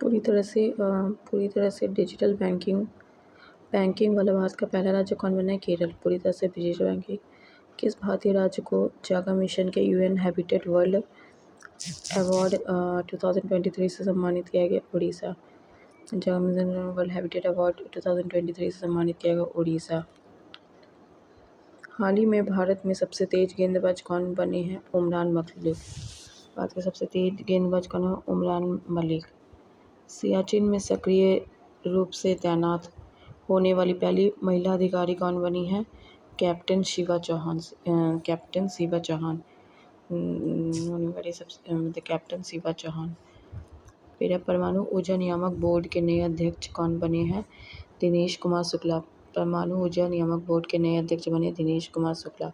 पूरी तरह से डिजिटल बैंकिंग बैंकिंग वाला भारत का पहला राज्य कौन बना है? केरल। पूरी तरह से डिजिटल बैंकिंग किस भारतीय राज्य को जागा मिशन के यूएन हैबिटेट वर्ल्ड अवार्ड 2023 से सम्मानित किया गया? उड़ीसा। जागा मिशन वर्ल्ड हैबिटेट अवार्ड 2023 से सम्मानित किया गया? उड़ीसा। हाल ही में भारत में सबसे तेज गेंदबाज कौन बने हैं? उमरान मलिक। भारत के सबसे तेज गेंदबाज कौन है? उमरान मलिक। सियाचिन में सक्रिय रूप से तैनात होने वाली पहली महिला अधिकारी कौन बनी है? कैप्टन शिवा चौहान। कैप्टन शिवा चौहान होने वाली सबसे कैप्टन शिवा चौहान। फिर है परमाणु ऊर्जा नियामक बोर्ड के नए अध्यक्ष कौन बने हैं? दिनेश कुमार शुक्ला। परमाणु ऊर्जा नियामक बोर्ड के नए अध्यक्ष बने दिनेश कुमार शुक्ला।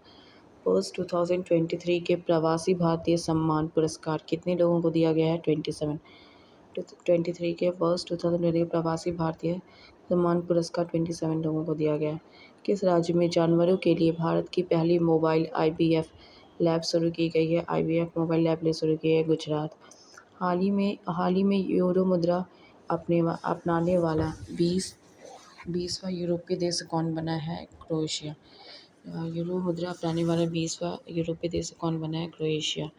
वर्ष 2023 के प्रवासी भारतीय सम्मान पुरस्कार कितने लोगों को दिया गया है? 27। 23 के वर्ष 2020 के प्रवासी भारतीय सम्मान पुरस्कार 27 लोगों को दिया गया है। किस राज्य में जानवरों के लिए भारत की पहली मोबाइल IVF लैब शुरू की गई है? IVF मोबाइल लैब शुरू की है गुजरात। हाल ही में यूरो मुद्रा अपनाने वाला 20वां यूरोपीय देश कौन बना है? क्रोएशिया। यूरो मुद्रा अपनाने वाला 20वां यूरोपीय देश कौन बना है? क्रोएशिया।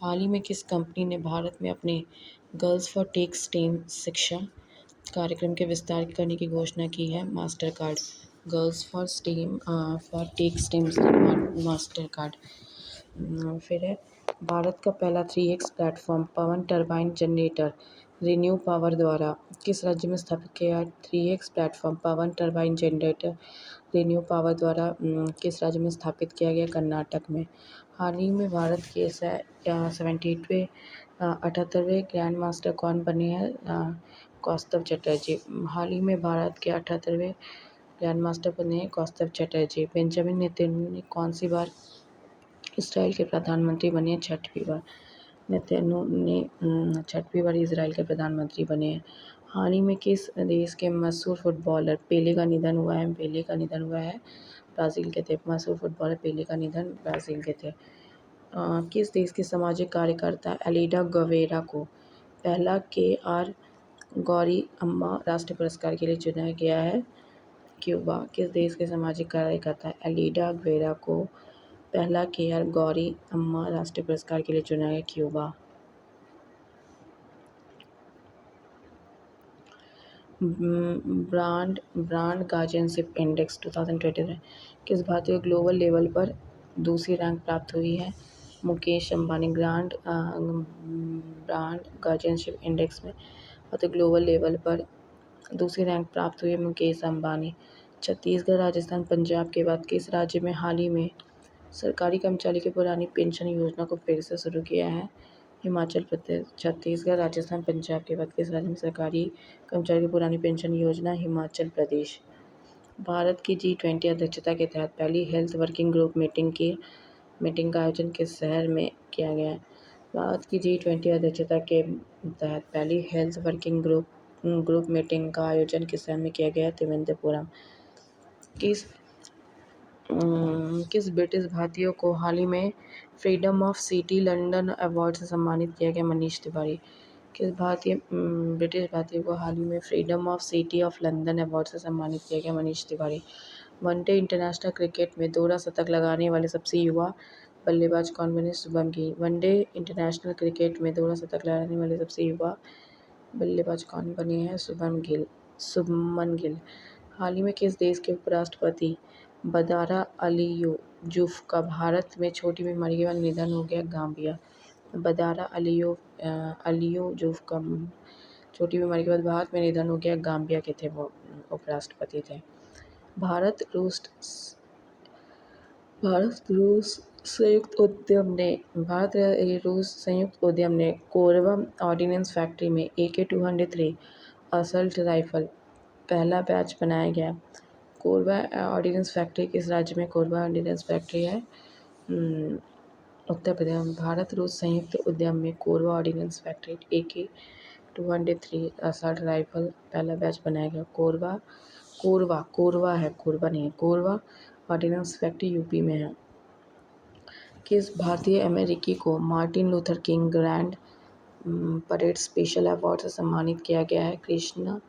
हाल ही में किस कंपनी ने भारत में अपने गर्ल्स फॉर टेक स्टेम शिक्षा कार्यक्रम के विस्तार करने की घोषणा की है? Mastercard. Girls for tech STEM Mastercard. फिर है भारत का पहला 3x प्लेटफॉर्म पवन टरबाइन जनरेटर रिन्यू पावर द्वारा किस राज्य में स्थापित किया है? 3x प्लेटफॉर्म पवन टरबाइन जनरेटर रिन्यू पावर द्वारा किस राज्य में स्थापित किया गया? कर्नाटक में। हाल ही में भारत के 78वें ग्रैंड मास्टर कौन बने हैं? कौस्तव चटर्जी। हाल ही में भारत के 78वें ग्रैंड मास्टर बने हैं कौस्तव चटर्जी। बेंजामिन नेतन्याहू ने कौन सी बार इसराइल के प्रधानमंत्री बने हैं? 6वीं बार। नेतन्याहू ने 6वीं बार इसराइल के प्रधानमंत्री बने हैं। हाल ही में किस देश के मशहूर फुटबॉलर पेले का निधन हुआ है? पेले का निधन हुआ है ब्राज़ील के थे। मशहूर फुटबॉलर पेले का निधन ब्राज़ील के थे। किस देश के सामाजिक कार्यकर्ता एलिडा गवेरा को पहला KR गौरी अम्मा राष्ट्रीय पुरस्कार के लिए चुना गया है? क्यूबा। किस देश के सामाजिक कार्यकर्ता एलिडा गवेरा को पहला KR गौरी अम्मा राष्ट्रीय पुरस्कार के लिए चुना गया? क्यूबा। ब्रांड गार्जियनशिप इंडेक्स 2023 किस भारतीय को ग्लोबल लेवल पर दूसरी रैंक प्राप्त हुई है? Mukesh Ambani. Brand guardianship index में ग्लोबल लेवल पर दूसरी रैंक प्राप्त हुई है मुकेश अंबानी। छत्तीसगढ़, राजस्थान, पंजाब के बाद किस राज्य में हाल ही में सरकारी कर्मचारी की पुरानी पेंशन योजना को फिर से शुरू किया है? हिमाचल प्रदेश। छत्तीसगढ़, राजस्थान, पंजाब के बाद किस राज्य में सरकारी कर्मचारी की पुरानी पेंशन योजना? हिमाचल प्रदेश। भारत की G20 अध्यक्षता के तहत पहली हेल्थ वर्किंग ग्रुप मीटिंग का आयोजन किस शहर में किया गया है? भारत की G20 अध्यक्षता के तहत पहली हेल्थ वर्किंग ग्रुप मीटिंग का आयोजन किस शहर में किया गया? तिरुवनंतपुरम। किस ब्रिटिश भारतीय को हाल ही में freedom of city London award से सम्मानित किया गया? मनीष तिवारी। किस ब्रिटिश भारतीय को हाल ही में freedom of city of London award से सम्मानित किया गया? Manish Tiwari. One day international cricket में दोहरा शतक लगाने वाले सबसे युवा बल्लेबाज कौन बने? Shubman Gill. One day international cricket में दोहरा शतक लगाने वाले सबसे युवा बल्लेबाज कौन बने हैं? शुभमन गिल। हाल ही में किस देश के उपराष्ट्रपति बदारा अलीयूसुफ का भारत में छोटी बीमारी के बाद निधन हो गया? गाम्बिया। बदारा अलीयूसुफ का छोटी बीमारी के बाद भारत में निधन हो गया? गाम्बिया के थे वो उपराष्ट्रपति थे। भारत रूस भारत रूस संयुक्त उद्यम ने कोरबा ऑर्डिनेंस फैक्ट्री में AK-203 असल्ट राइफल पहला बैच बनाया गया। कोरबा ऑर्डिनेंस फैक्ट्री किस राज्य में कोरबा ऑर्डिनेंस फैक्ट्री है? उत्तर प्रदेश। भारत रूस संयुक्त उद्यम में Korba ordnance factory AK-203 assault rifle पहला बैच बनाया गया। कोरबा है, कोरबा नहीं है। कोरबा ऑर्डिनेंस फैक्ट्री यूपी में है। किस भारतीय अमेरिकी को Martin Luther king grand parade special award से सम्मानित किया गया है? कृष्णा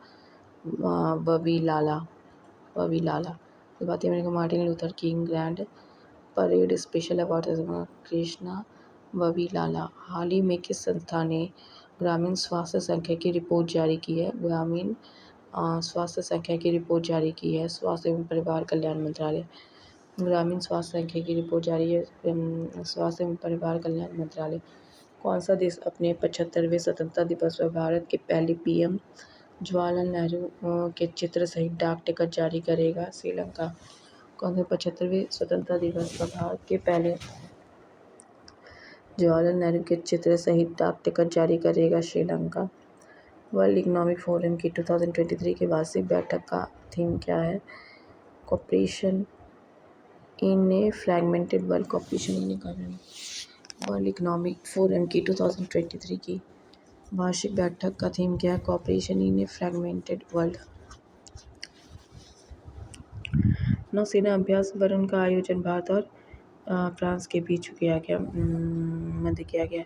ववीलाला। भारतीय America Martin Luther king grand parade special award से कृष्णा ववीलाला। हाल ही में किस संस्था ने ग्रामीण स्वास्थ्य सांख्यिकी रिपोर्ट जारी की है? ग्रामीण स्वास्थ्य सांख्यिकी रिपोर्ट जारी की है स्वास्थ्य एवं परिवार कल्याण मंत्रालय। ग्रामीण स्वास्थ्य सांख्यिकी रिपोर्ट जारी है स्वास्थ्य एवं परिवार कल्याण मंत्रालय। कौन सा देश अपने 75वें स्वतंत्रता दिवस पर भारत के पहले PM जवाहरलाल नेहरू के चित्र सहित डाक टिकट जारी करेगा? श्रीलंका। कौन से 75वें स्वतंत्रता दिवस पर भारत के पहले जवाहरलाल नेहरू के चित्र सहित डाक टिकट जारी करेगा? श्रीलंका। वर्ल्ड इकोनॉमिक फोरम की 2023 की वार्षिक बैठक का थीम क्या है? Cooperation in A fragmented world. World economic forum की 2023 की वार्षिक बैठक का थीम क्या है? Cooperation in A fragmented world. नौसेना अभ्यास वरुण का आयोजन भारत और फ्रांस के बीच मध्य किया गया।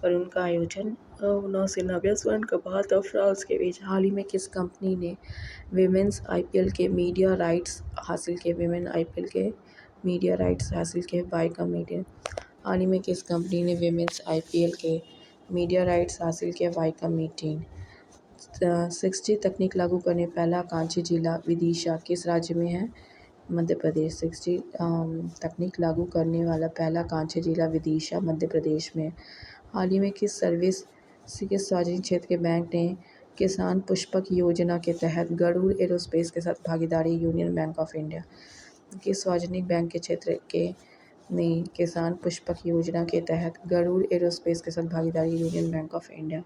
वरुण का आयोजन नौसेना अभ्यास वरुण का भारत और फ्रांस के बीच। हाल ही में किस कंपनी ने विमेंस IPL के मीडिया राइट्स हासिल किए? वाइकॉम मीडिया। हाल ही में किस कंपनी ने विमेंस IPL के मीडिया राइट्स हासिल किए? वाइकॉम मीडिया। 6G तकनीक लागू करने पहला कांची जिला विदिशा किस राज्य में है? मध्य प्रदेश। 6G तकनीक लागू करने वाला पहला कांची जिला विदिशा मध्य प्रदेश में। हाल ही में किस सार्वजनिक क्षेत्र के बैंक ने किसान पुष्पक योजना के तहत गरुड़ एरोस्पेस के साथ भागीदारी? Union bank of India. किस सार्वजनिक बैंक के क्षेत्र के ने किसान पुष्पक योजना के तहत गरुड़ एरोस्पेस के साथ भागीदारी? Union bank of India.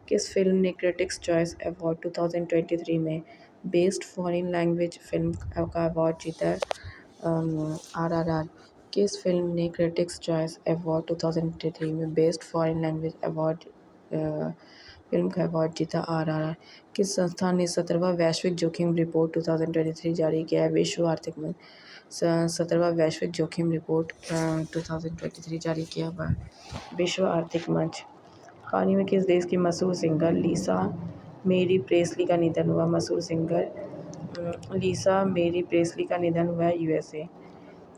किस फिल्म ने क्रिटिक्स चॉइस अवार्ड 2023 में बेस्ट फॉरेन लैंग्वेज फिल्म का अवार्ड जीता? RRR। किस फिल्म ने क्रिटिक्स चॉइस अवार्ड 2023 में बेस्ट फॉरेन लैंग्वेज फिल्म का अवार्ड जीता? RRR। किस संस्थान ने 17वां वैश्विक जोखिम रिपोर्ट 2023 जारी किया है? विश्व आर्थिक मंच। 17वां वैश्विक जोखिम रिपोर्ट 2023 जारी किया हुआ विश्व आर्थिक मंच। हाल ही में किस देश की मशहूर सिंगर लिसा मेरी प्रेस्ली का निधन हुआ? लिसा मेरी प्रेस्ली का निधन हुआ है USA।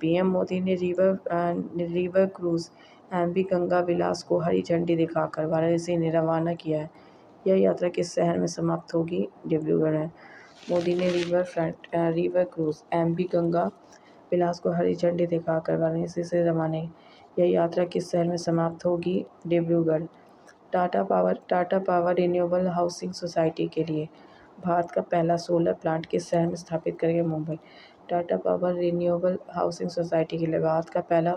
PM मोदी ने रिवर क्रूज MV गंगा विलास को हरी झंडी दिखाकर वाराणसी ने रवाना किया है। यह यात्रा किस शहर में समाप्त होगी? डिब्रूगढ़ में। मोदी ने रिवर क्रूज MV गंगा विलास को हरी झंडी दिखाकर वाराणसी से रवाना। यह यात्रा किस शहर में समाप्त होगी? Dibrugarh. Tata power renewable housing society के लिए भारत का पहला सोलर प्लांट किस शहर में स्थापित करेगा? Mumbai. Tata power renewable housing society के लिए भारत का पहला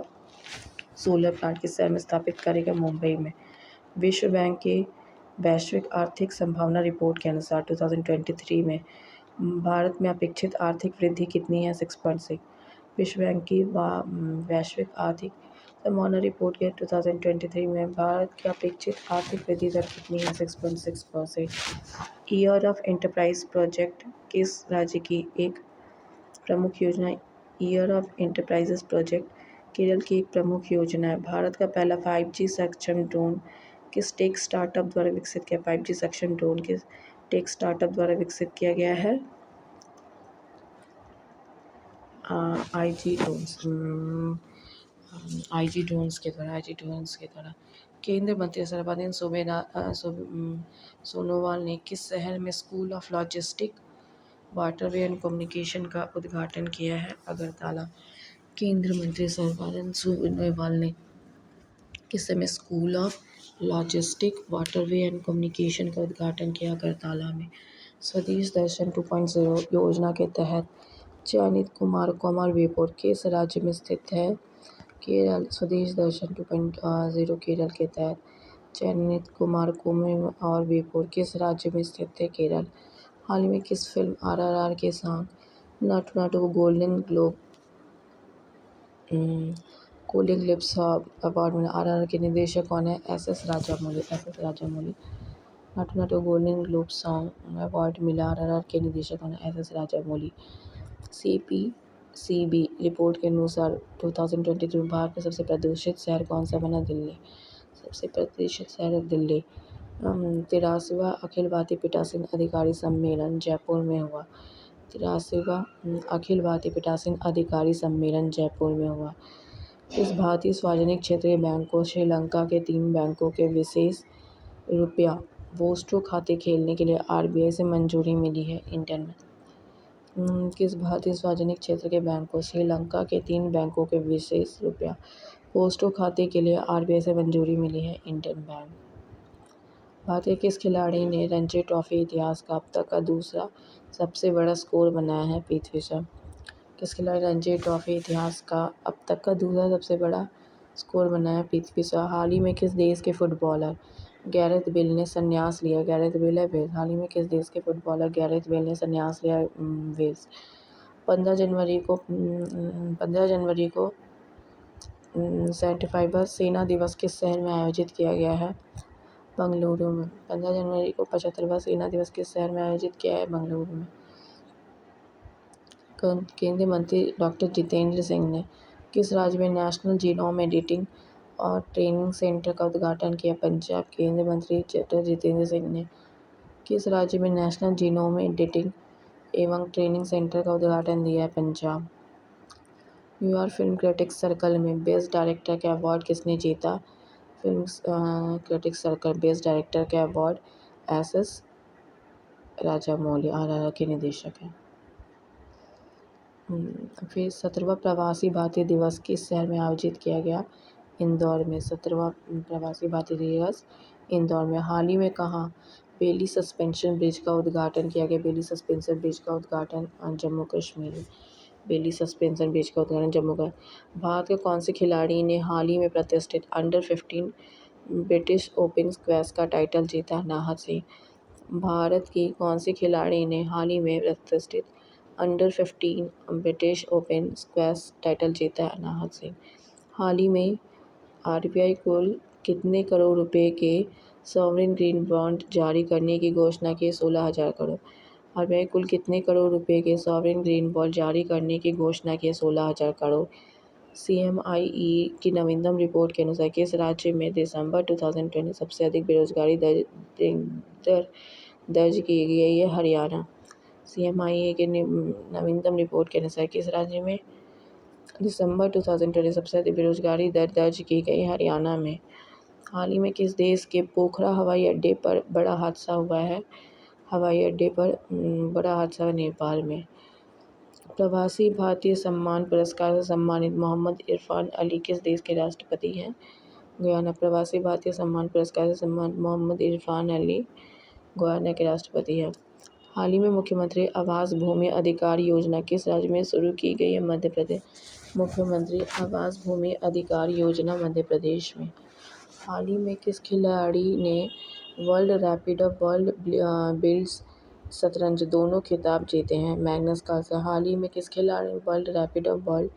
सोलर प्लांट किस शहर में स्थापित करेगा? मुंबई में। विश्व बैंक के वैश्विक आर्थिक संभावना रिपोर्ट के अनुसार 2023 में भारत में अपेक्षित आर्थिक वृद्धि कितनी है? 6.6। विश्व बैंक की वैश्विक आर्थिक संभावना रिपोर्ट के 2023 में भारत की अपेक्षित आर्थिक वृद्धि दर कितनी है? 6.6%। ईयर ऑफ एंटरप्राइज प्रोजेक्ट किस राज्य की एक प्रमुख योजना? Year of enterprises project Kerala की एक प्रमुख योजना है। भारत का पहला 5G सक्षम ड्रोन किस टेक स्टार्टअप द्वारा विकसित किया? 5G सक्षम ड्रोन किस टेक स्टार्टअप द्वारा विकसित किया गया है? IG ड्रोन्स के द्वारा। केंद्रीय मंत्री सर्बानंद सोनोवाल ने किस शहर में school of logistic waterway and communication का उद्घाटन किया है? अगरतला। केंद्रीय मंत्री सर्बानंद सोनोवाल ने किस शहर में school of logistic waterway and communication का उद्घाटन किया? अगरतला में। स्वदेश दर्शन 2.0 योजना के तहत चयनित कुमार कोमल बेपोर किस राज्य में स्थित है? केरल। स्वदेश दर्शन 2.0 केरल के तहत चयनित कुमार कोमल और बेपोर किस राज्य में स्थित है? केरल। हाल ही में किस फिल्म RRR के साथ नाटू नाटू को गोल्डन ग्लोब्स अवार्ड मिला? RRR के निर्देशक कौन है? SS राजामौली। नाटू नाटू को गोल्डन ग्लोब सॉन्ग अवार्ड मिला? RRR के निर्देशक कौन है? SS राजामौली। CPCB रिपोर्ट के अनुसार 2023 में भारत में सबसे प्रदूषित शहर कौन सा बना? दिल्ली। सबसे प्रदूषित शहर दिल्ली। 83वां अखिल भारतीय पीठासीन अधिकारी सम्मेलन जयपुर में हुआ। 83वां अखिल भारतीय पीठासीन अधिकारी सम्मेलन जयपुर में हुआ। इस भारतीय सार्वजनिक क्षेत्र के बैंक को श्रीलंका के 3 बैंकों के विशेष रुपया पोस्टो खाते खोलने के लिए RBI से मंजूरी मिली है? इंडियन किस भारतीय सार्वजनिक क्षेत्र के बैंक को श्रीलंका के 3 बैंकों के विशेष रुपया पोस्टो खाते के लिए RBI से मंजूरी मिली है? Indian bank. भारतीय किस खिलाड़ी ने रणजी ट्रॉफी इतिहास का अब तक का दूसरा सबसे बड़ा स्कोर बनाया है? पृथ्वी शॉ। किस खिलाड़ी रणजी ट्रॉफी इतिहास का अब तक का दूसरा सबसे बड़ा स्कोर बनाया है? पृथ्वी शॉ। हाल ही में किस देश के फुटबॉलर गैरेथ बेल ने संन्यास लिया? गैरेथ बेल है वेल्स। हाल ही में किस देश के फुटबॉलर गैरेथ बेल ने संन्यास लिया? वेल्स। 15 जनवरी को 75वां सेना दिवस किस शहर में आयोजित किया गया है? बंगलुरु में। 15 जनवरी को 75वां सेना दिवस किस शहर में आयोजित किया है? बंगलुरु में। केंद्रीय मंत्री डॉक्टर जितेंद्र सिंह ने किस राज्य में नेशनल जीनोम एडिटिंग और ट्रेनिंग सेंटर का उद्घाटन किया? पंजाब। केंद्रीय मंत्री डॉक्टर जितेंद्र सिंह ने किस राज्य में नेशनल जीनोम एडिटिंग एवं ट्रेनिंग सेंटर का उद्घाटन किया है? Punjab. New York film critics circle में बेस्ट डायरेक्टर का अवार्ड किसने जीता? Film critics circle best director का अवार्ड SS राजामौली RRR के निदेशक हैं। फिर 17वां प्रवासी भारतीय दिवस किस शहर में आयोजित किया गया? इंदौर में। 17वां प्रवासी भारतीय दिवस इंदौर में। हाल ही में कहाँ बेली सस्पेंशन ब्रिज का उद्घाटन किया गया? बेली सस्पेंशन ब्रिज का उद्घाटन जम्मू कश्मीर में। बेली सस्पेंशन ब्रिज का उद्घाटन जम्मू का। भारत के कौन से खिलाड़ी ने हाल ही में प्रतिष्ठित अंडर-15 ब्रिटिश ओपन स्क्वैश का टाइटल जीता? नाहर सिंह। भारत की कौन सी खिलाड़ी ने हाल ही में प्रतिष्ठित अंडर-15 ब्रिटिश ओपन स्क्वैश टाइटल जीता? नाहर सिंह। हाल ही में RBI कुल कितने करोड़ रुपए के सॉवरेन ग्रीन बॉन्ड जारी करने की घोषणा की? 16,000 करोड़। RBI कुल कितने करोड़ रुपए के सॉवरेन ग्रीन बॉन्ड जारी करने की घोषणा की? 16,000 करोड़। CMIE की नवीनतम रिपोर्ट के अनुसार किस राज्य में दिसंबर 2020 सबसे अधिक बेरोजगारी दर दर्ज की गई है? हरियाणा। CMIE की नवीनतम रिपोर्ट के अनुसार किस राज्य में दिसंबर 2020 सबसे अधिक बेरोजगारी दर दर्ज की गई? हरियाणा में। हाल ही में किस देश के पोखरा हवाई अड्डे पर बड़ा हादसा हुआ है? हवाई अड्डे पर बड़ा हादसा नेपाल में। प्रवासी भारतीय सम्मान पुरस्कार से सम्मानित मोहम्मद इरफान अली किस देश के राष्ट्रपति हैं? गयाना। प्रवासी भारतीय सम्मान पुरस्कार से सम्मानित मोहम्मद इरफान अली गयाना के राष्ट्रपति हैं। हाल ही में मुख्यमंत्री आवास भूमि अधिकार योजना किस राज्य में शुरू की गई है? मध्य प्रदेश। मुख्यमंत्री आवास भूमि अधिकार योजना मध्य प्रदेश में। हाल ही में किस खिलाड़ी ने वर्ल्ड रैपिड और वर्ल्ड बिल्ड्स शतरंज दोनों खिताब जीते हैं? Magnus Carlsen. हाल ही में किस खिलाड़ी ने वर्ल्ड रैपिड और वर्ल्ड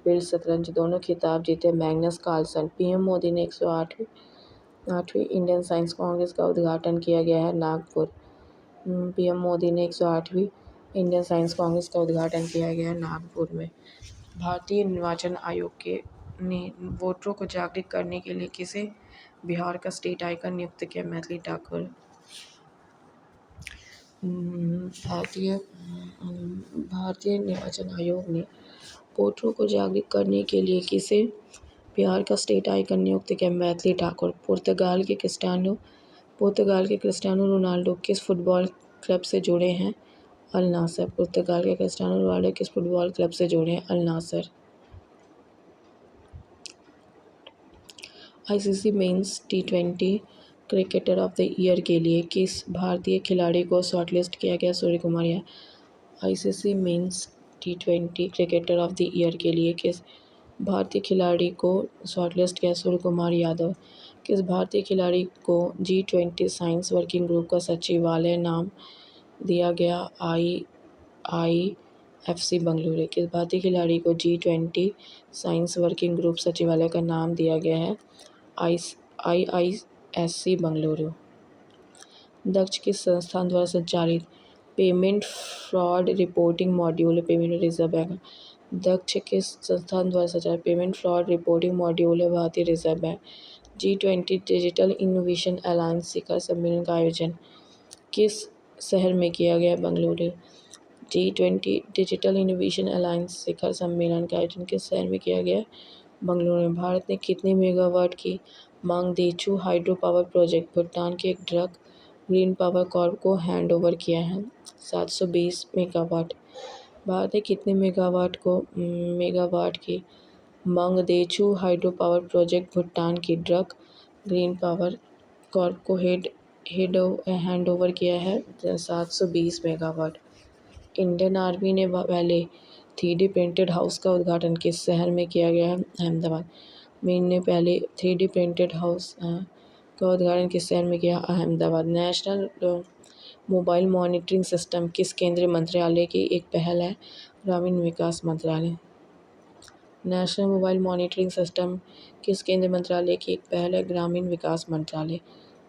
बिल्ड्स शतरंज दोनों खिताब जीते? Magnus Carlsen. PM मोदी ने 108वीं इंडियन साइंस कांग्रेस का उद्घाटन किया गया है? नागपुर। PM मोदी ने 108वीं इंडियन साइंस कांग्रेस का उद्घाटन किया गया है? नागपुर में। भारतीय निर्वाचन आयोग ने वोटरों को जागरूक करने के लिए किसे बिहार का स्टेट आइकन नियुक्त किया? मैथिली ठाकुर। भारतीय निर्वाचन आयोग ने वोटरों को जागरूक करने के लिए किसे बिहार का स्टेट आइकन नियुक्त किया? मैथिली ठाकुर। पुर्तगाल के क्रिस्टियानो रोनाल्डो किस फुटबॉल क्लब से जुड़े हैं? Al Nassr. पुर्तगाल के क्रिस्टियानो रोनाल्डो किस फुटबॉल क्लब से जुड़े हैं? Al Nassr. ICC men's T20 cricketer of the year के लिए किस भारतीय खिलाड़ी को शॉर्टलिस्ट किया गया? Surya Kumar Yadav. ICC men's T20 cricketer of the year के लिए किस भारतीय खिलाड़ी को शॉर्टलिस्ट किया? सूर्य कुमार यादव। किस भारतीय खिलाड़ी को G20 साइंस वर्किंग ग्रुप का सचिवालय नाम दिया गया? IIFC बंगलुरु। किस भारतीय खिलाड़ी को G20 साइंस वर्किंग ग्रुप सचिवालय का नाम दिया गया है? IISC बंगलुरु। दक्ष किस संस्थान द्वारा संचालित payment fraud reporting module payment reserve bank? Daksh किस संस्थान द्वारा संचालित पेमेंट फ्रॉड रिपोर्टिंग मॉड्यूल है? भारतीय reserve bank. G20 digital innovation alliance शिखर सम्मेलन का आयोजन किस शहर में किया गया? Bengaluru. G20 digital innovation alliance शिखर सम्मेलन का आयोजन किस शहर में किया गया? बंगलुरु में। भारत ने कितने मेगावाट की मांगदेचू हाइड्रो पावर प्रोजेक्ट भूटान के एक ड्रग ग्रीन पावर कॉर्प को हैंड ओवर किया है? 720 मेगावाट। भारत ने कितने मेगावाट की मांगदेचू हाइड्रो पावर प्रोजेक्ट भूटान की ड्रग ग्रीन पावर कॉर्प को हैंड ओवर किया है? 720 मेगावाट। इंडियन आर्मी ने पहले 3D प्रिंटेड हाउस का उद्घाटन किस शहर में किया गया है? अहमदाबाद। मीन ने पहले 3D प्रिंटेड हाउस का उद्घाटन किस शहर में किया? Ahmedabad. National mobile monitoring system किस केंद्रीय मंत्रालय की एक पहल है? ग्रामीण विकास मंत्रालय। नेशनल मोबाइल मॉनिटरिंग सिस्टम किस केंद्रीय मंत्रालय की एक पहल है? ग्रामीण विकास मंत्रालय।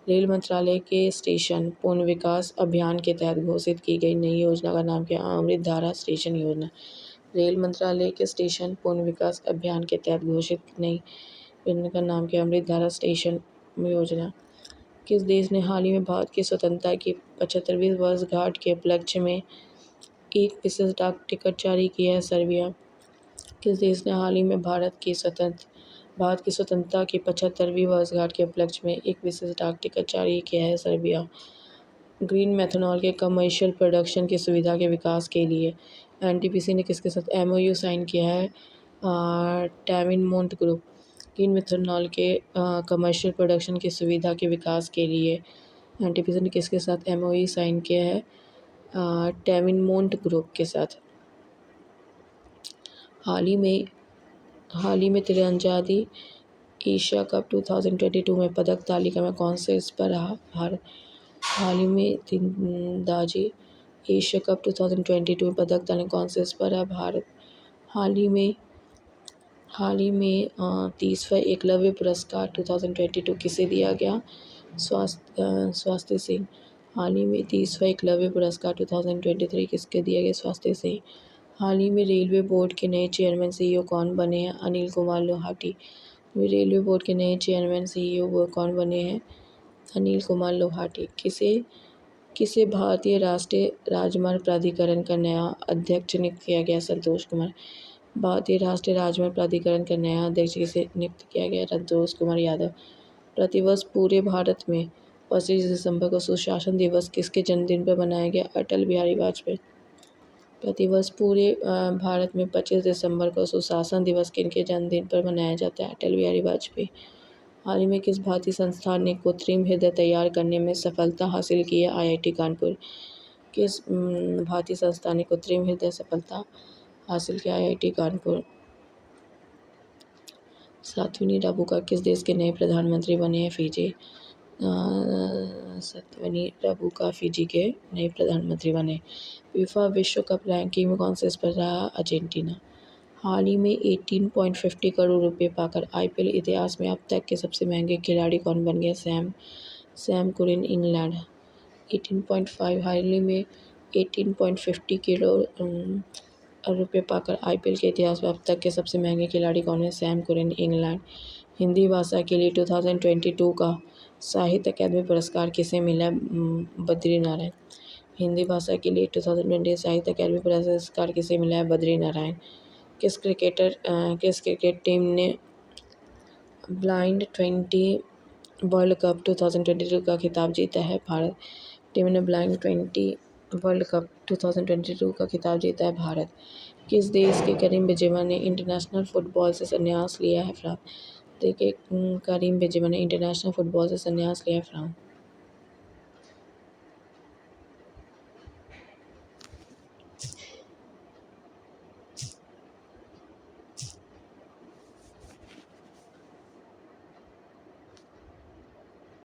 रेल मंत्रालय के स्टेशन पुनः विकास अभियान के तहत घोषित की गई नई योजना का नाम क्या? अमृत धारा स्टेशन योजना। रेल मंत्रालय के स्टेशन पुनः विकास अभियान के तहत घोषित नई योजना का नाम क्या? अमृत धारा स्टेशन योजना। किस देश ने हाल ही में भारत की स्वतंत्रता की 75वीं वर्षगांठ के उपलक्ष्य में एक विशेष डाक टिकट जारी किया है? सर्बिया। किस देश ने हाल ही में भारत की स्वतंत्रता की 75वीं वर्षगांठ के उपलक्ष्य में एक विशेष डाक टिकट जारी किया है? सर्बिया। ग्रीन मेथनॉल के कमर्शियल प्रोडक्शन की सुविधा के विकास के लिए NTPC ने किसके साथ MOU साइन किया है? टेमिनमोंट ग्रुप। ग्रीन मेथनॉल के कमर्शियल प्रोडक्शन की सुविधा के विकास के लिए NTPC ने किसके साथ MOU साइन किया है? टेमिनमोंट ग्रुप के साथ। हाल ही में तीरंदाजी एशिया कप 2022 में पदक तालिका में कौन से इस पर रहा? भारत। हाल ही में तीरंदाजी एशिया कप 2022 में पदक तालिका कौन से इस पर रहा? भारत। हाल ही में 30वां एकलव्य पुरस्कार 2022 किसे दिया गया? स्वास्थ्य सिंह। हाल ही में 30वां एकलव्य पुरस्कार 2023 किसके दिया गया? स्वास्थ्य सिंह। हाल ही में रेलवे बोर्ड के नए चेयरमैन CEO कौन बने हैं? अनिल कुमार लोहाटी। रेलवे बोर्ड के नए चेयरमैन CEO कौन बने हैं? अनिल कुमार लोहाटी। किसे भारतीय राष्ट्रीय राजमार्ग प्राधिकरण का नया अध्यक्ष नियुक्त किया गया? संतोष कुमार। भारतीय राष्ट्रीय राजमार्ग प्राधिकरण का नया अध्यक्ष किसे नियुक्त किया गया? संतोष कुमार यादव। प्रतिवर्ष पूरे भारत में 25 दिसंबर को सुशासन दिवस किसके जन्मदिन पर मनाया गया? अटल बिहारी वाजपेयी। प्रतिवर्ष पूरे भारत में 25 दिसंबर को सुशासन दिवस किनके जन्मदिन पर मनाया जाता है? अटल बिहारी वाजपेयी। हाल ही में किस भारतीय संस्थान ने कृत्रिम हृदय तैयार करने में सफलता हासिल की है? IIT कानपुर। किस भारतीय संस्थान ने कृत्रिम हृदय सफलता हासिल किया? IIT कानपुर। साध्वी राबुका किस देश के नए प्रधानमंत्री बने हैं? फिजी। साध्वी राबुका फिजी के नए प्रधानमंत्री बने। फीफा विश्व कप रैंकिंग में कौन से इस पर रहा? अर्जेंटीना। हाल ही में 18.50 करोड़ रुपए पाकर IPL इतिहास में अब तक के सबसे महंगे खिलाड़ी कौन बन गए? Sam Kurien England. 18.5 हाल ही में 18.50 करोड़ रुपए पाकर IPL के इतिहास में अब तक के सबसे महंगे खिलाड़ी कौन है? Sam Kurien England. हिंदी भाषा के लिए 2022 का साहित्य अकादमी पुरस्कार किसे मिला? बद्री नारायण। हिंदी भाषा के लिए 2020 साहित्य अकादमी पुरस्कार किसे मिला है? बद्री नारायण। किस क्रिकेट टीम ने ब्लाइंड 20 वर्ल्ड कप 2022 का खिताब जीता है? भारत टीम ने ब्लाइंड 20 वर्ल्ड कप 2022 का खिताब जीता है? भारत। किस देश के करीम बेंजेमा ने इंटरनेशनल फुटबॉल से संन्यास लिया है? फ्रांस। करीम बेंजेमा ने इंटरनेशनल फुटबॉल से संन्यास लिया है? फ्रांस।